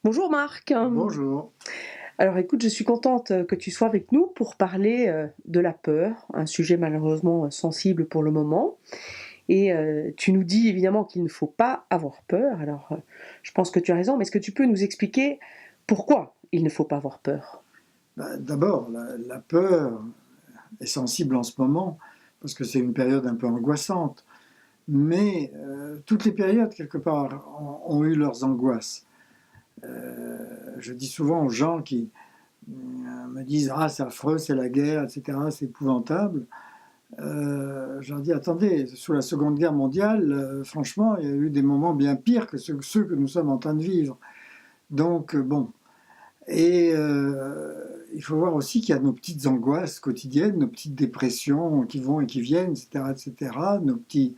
Bonjour Marc. Bonjour. Alors écoute, je suis contente que tu sois avec nous pour parler de la peur, un sujet malheureusement sensible pour le moment. Et tu nous dis évidemment qu'il ne faut pas avoir peur. Alors je pense que tu as raison, mais est-ce que tu peux nous expliquer pourquoi il ne faut pas avoir peur? D'abord, la peur est sensible en ce moment parce que c'est une période un peu angoissante. Mais toutes les périodes, quelque part, ont eu leurs angoisses. Je dis souvent aux gens qui me disent « Ah, c'est affreux, c'est la guerre, etc., c'est épouvantable ». Je leur dis « Attendez, sous la Seconde Guerre mondiale, franchement, il y a eu des moments bien pires que ceux que nous sommes en train de vivre. » Donc, bon. Et il faut voir aussi qu'il y a nos petites angoisses quotidiennes, nos petites dépressions qui vont et qui viennent, etc., etc., nos petits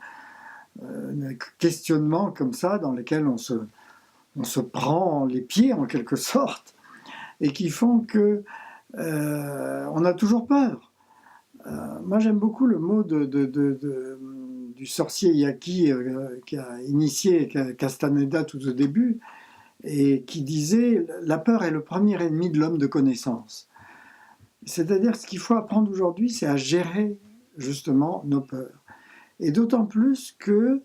questionnements comme ça dans lesquels on se prend les pieds en quelque sorte et qui font que on a toujours peur. Moi j'aime beaucoup le mot du sorcier Yaki qui a initié Castaneda tout au début et qui disait « La peur est le premier ennemi de l'homme de connaissance ». C'est-à-dire ce qu'il faut apprendre aujourd'hui, c'est à gérer justement nos peurs. Et d'autant plus que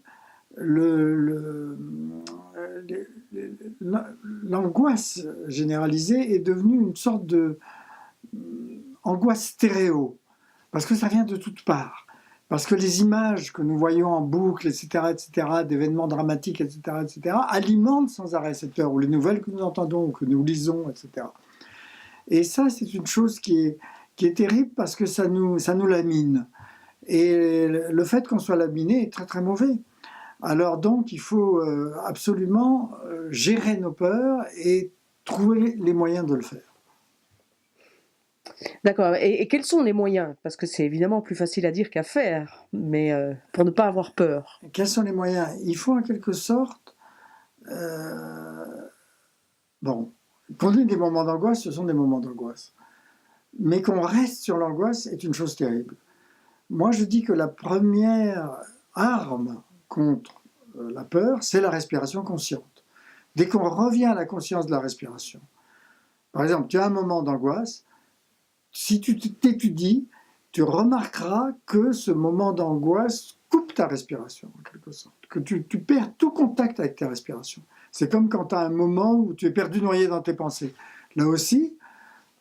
l'angoisse généralisée est devenue une sorte de angoisse stéréo, parce que ça vient de toutes parts. Parce que les images que nous voyons en boucle, etc., d'événements dramatiques, etc., alimentent sans arrêt cette peur, ou les nouvelles que nous entendons, ou que nous lisons, etc. Et ça, c'est une chose qui est terrible parce que ça nous lamine. Et le fait qu'on soit laminé est très très mauvais. Alors donc, il faut absolument gérer nos peurs et trouver les moyens de le faire. D'accord. Et quels sont les moyens? Parce que c'est évidemment plus facile à dire qu'à faire, mais pour ne pas avoir peur. Quels sont les moyens? Il faut en quelque sorte... bon, qu'on ait des moments d'angoisse, ce sont des moments d'angoisse. Mais qu'on reste sur l'angoisse est une chose terrible. Moi, je dis que la première arme contre la peur, c'est la respiration consciente. Dès qu'on revient à la conscience de la respiration, par exemple, tu as un moment d'angoisse, si tu t'étudies, tu remarqueras que ce moment d'angoisse coupe ta respiration, en quelque sorte, que tu perds tout contact avec ta respiration. C'est comme quand tu as un moment où tu es perdu noyé dans tes pensées. Là aussi,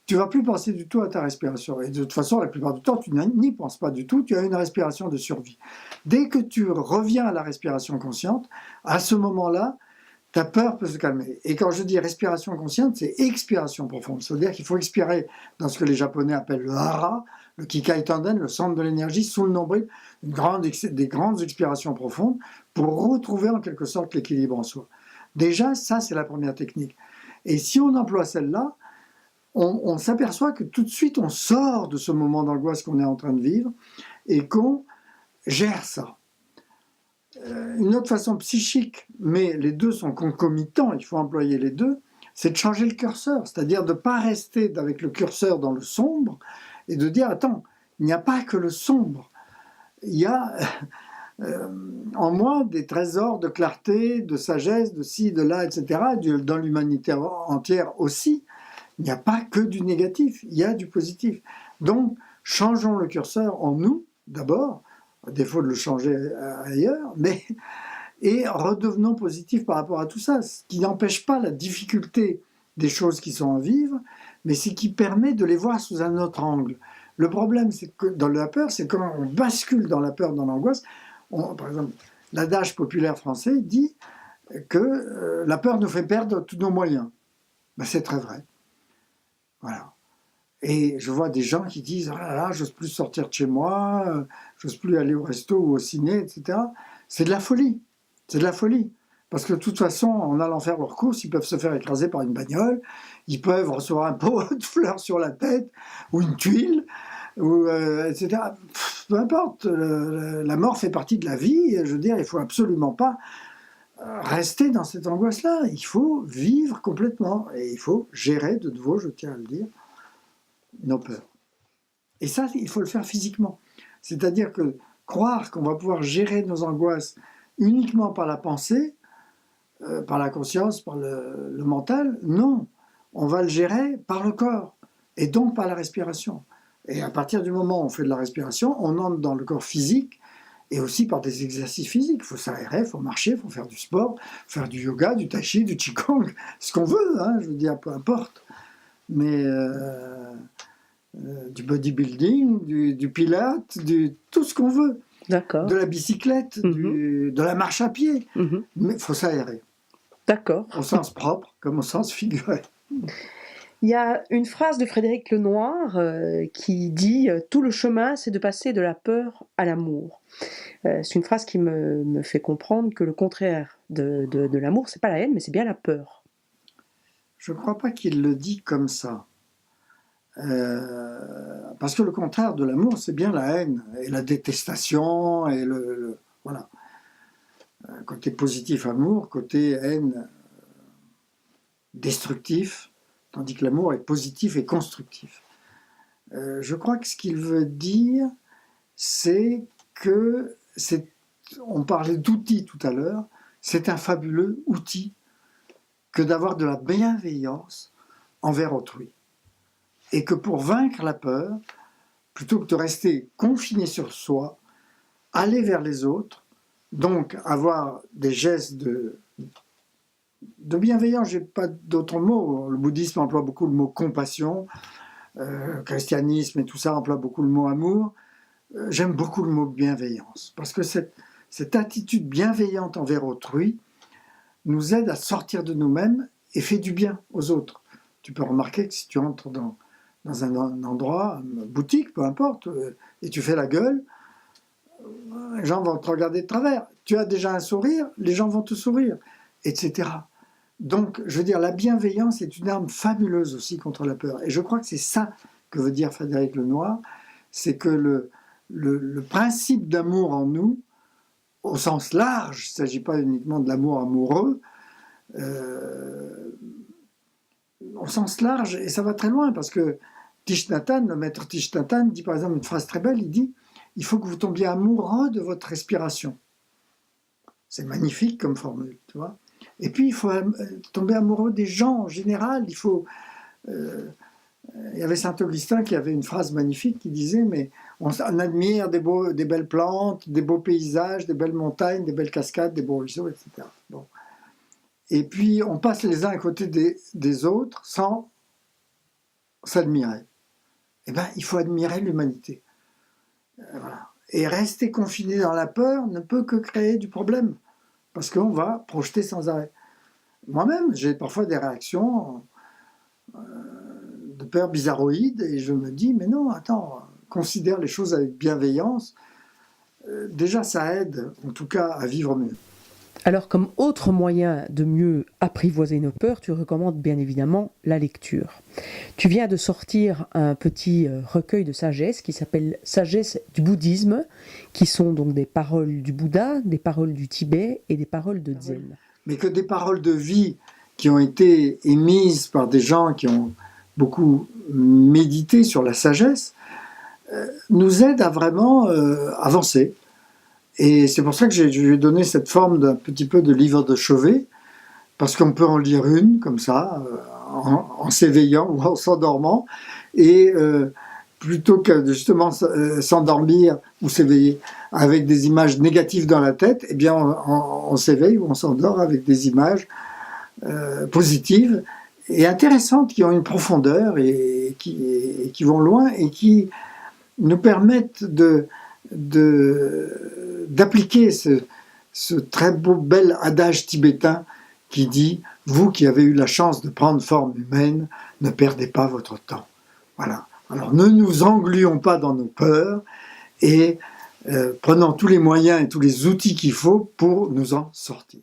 tu ne vas plus penser du tout à ta respiration. Et de toute façon, la plupart du temps, tu n'y penses pas du tout, tu as une respiration de survie. Dès que tu reviens à la respiration consciente, à ce moment-là, ta peur peut se calmer. Et quand je dis respiration consciente, c'est expiration profonde. C'est-à-dire qu'il faut expirer dans ce que les Japonais appellent le hara, le kikai tanden, le centre de l'énergie, sous le nombril, des grandes expirations profondes pour retrouver en quelque sorte l'équilibre en soi. Déjà, ça, c'est la première technique. Et si on emploie celle-là, on s'aperçoit que tout de suite, on sort de ce moment d'angoisse qu'on est en train de vivre et qu'on gère ça. Une autre façon psychique, mais les deux sont concomitants, il faut employer les deux, c'est de changer le curseur, c'est-à-dire de ne pas rester avec le curseur dans le sombre et de dire, attends, il n'y a pas que le sombre, il y a en moi des trésors de clarté, de sagesse, de ci, de là, etc., dans l'humanité entière aussi. Il n'y a pas que du négatif, il y a du positif. Donc, changeons le curseur en nous, d'abord, à défaut de le changer ailleurs, et redevenons positifs par rapport à tout ça, ce qui n'empêche pas la difficulté des choses qui sont à vivre, mais ce qui permet de les voir sous un autre angle. Le problème, c'est que dans la peur, c'est quand on bascule dans la peur, dans l'angoisse. Par exemple, l'adage populaire français dit que la peur nous fait perdre tous nos moyens. Ben, c'est très vrai. Voilà. Et je vois des gens qui disent « Ah là là, j'ose plus sortir de chez moi, j'ose plus aller au resto ou au ciné, etc. » C'est de la folie. C'est de la folie. Parce que de toute façon, en allant faire leurs courses, ils peuvent se faire écraser par une bagnole, ils peuvent recevoir un pot de fleurs sur la tête, ou une tuile, ou, etc. Peu importe, la mort fait partie de la vie, je veux dire, il ne faut absolument pas rester dans cette angoisse-là. Il faut vivre complètement, et il faut gérer de nouveau, je tiens à le dire, nos peurs. Et ça, il faut le faire physiquement. C'est-à-dire que croire qu'on va pouvoir gérer nos angoisses uniquement par la pensée, par la conscience, par le mental. Non, on va le gérer par le corps et donc par la respiration. Et à partir du moment où on fait de la respiration, on entre dans le corps physique et aussi par des exercices physiques. Il faut s'aérer, il faut marcher, il faut faire du sport, faire du yoga, du tai chi, du qigong, ce qu'on veut, hein, je veux dire, peu importe. Mais du bodybuilding, du pilates, tout ce qu'on veut. D'accord. De la bicyclette, de la marche à pied. Mais il faut s'aérer. D'accord. Au sens propre comme au sens figuré. Il y a une phrase de Frédéric Lenoir qui dit « Tout le chemin, c'est de passer de la peur à l'amour ». C'est une phrase qui me fait comprendre que le contraire de l'amour, c'est pas la haine, mais c'est bien la peur. Je ne crois pas qu'il le dit comme ça. Parce que le contraire de l'amour, c'est bien la haine et la détestation et voilà. Côté positif amour, côté haine destructif, tandis que l'amour est positif et constructif. Je crois que ce qu'il veut dire, c'est que on parlait d'outils tout à l'heure, c'est un fabuleux outil que d'avoir de la bienveillance envers autrui. Et que pour vaincre la peur, plutôt que de rester confiné sur soi, aller vers les autres, donc avoir des gestes de bienveillance, je n'ai pas d'autres mots. Le bouddhisme emploie beaucoup le mot compassion, le christianisme et tout ça emploie beaucoup le mot amour. J'aime beaucoup le mot bienveillance, parce que cette attitude bienveillante envers autrui nous aide à sortir de nous-mêmes et fait du bien aux autres. Tu peux remarquer que si tu entres dans un endroit, une boutique, peu importe, et tu fais la gueule, les gens vont te regarder de travers. Tu as déjà un sourire, les gens vont te sourire, etc. Donc, je veux dire, la bienveillance est une arme fabuleuse aussi contre la peur. Et je crois que c'est ça que veut dire Frédéric Lenoir, c'est que le principe d'amour en nous, au sens large, il ne s'agit pas uniquement de l'amour amoureux, au sens large, et ça va très loin, parce que Thich Nhat Hanh, le maître Thich Nhat Hanh, dit par exemple une phrase très belle, il dit « Il faut que vous tombiez amoureux de votre respiration ». C'est magnifique comme formule, tu vois. Et puis, il faut tomber amoureux des gens en général. Il faut... il y avait Saint-Augustin qui avait une phrase magnifique qui disait « Mais on admire des belles plantes, des beaux paysages, des belles montagnes, des belles cascades, des beaux ruisseaux, etc. » Bon. Et puis, on passe les uns à côté des autres sans s'admirer. Eh bien, il faut admirer l'humanité. Voilà. Et rester confiné dans la peur ne peut que créer du problème, parce qu'on va projeter sans arrêt. Moi-même, j'ai parfois des réactions de peur bizarroïde, et je me dis, mais non, attends, considère les choses avec bienveillance. Déjà, ça aide, en tout cas, à vivre mieux. Alors, comme autre moyen de mieux apprivoiser nos peurs, tu recommandes bien évidemment la lecture. Tu viens de sortir un petit recueil de sagesse qui s'appelle « Sagesse du bouddhisme », qui sont donc des paroles du Bouddha, des paroles du Tibet et des paroles de Zen. Mais que des paroles de vie qui ont été émises par des gens qui ont beaucoup médité sur la sagesse nous aident à vraiment avancer. Et c'est pour ça que je lui ai donné cette forme d'un petit peu de livre de chevet, parce qu'on peut en lire une, comme ça, en s'éveillant ou en s'endormant, et plutôt que de justement s'endormir ou s'éveiller avec des images négatives dans la tête, eh bien on s'éveille ou on s'endort avec des images positives et intéressantes, qui ont une profondeur et qui vont loin et qui nous permettent d'appliquer ce très beau, bel adage tibétain qui dit « Vous qui avez eu la chance de prendre forme humaine, ne perdez pas votre temps. » Voilà. Alors ne nous engluons pas dans nos peurs et prenons tous les moyens et tous les outils qu'il faut pour nous en sortir.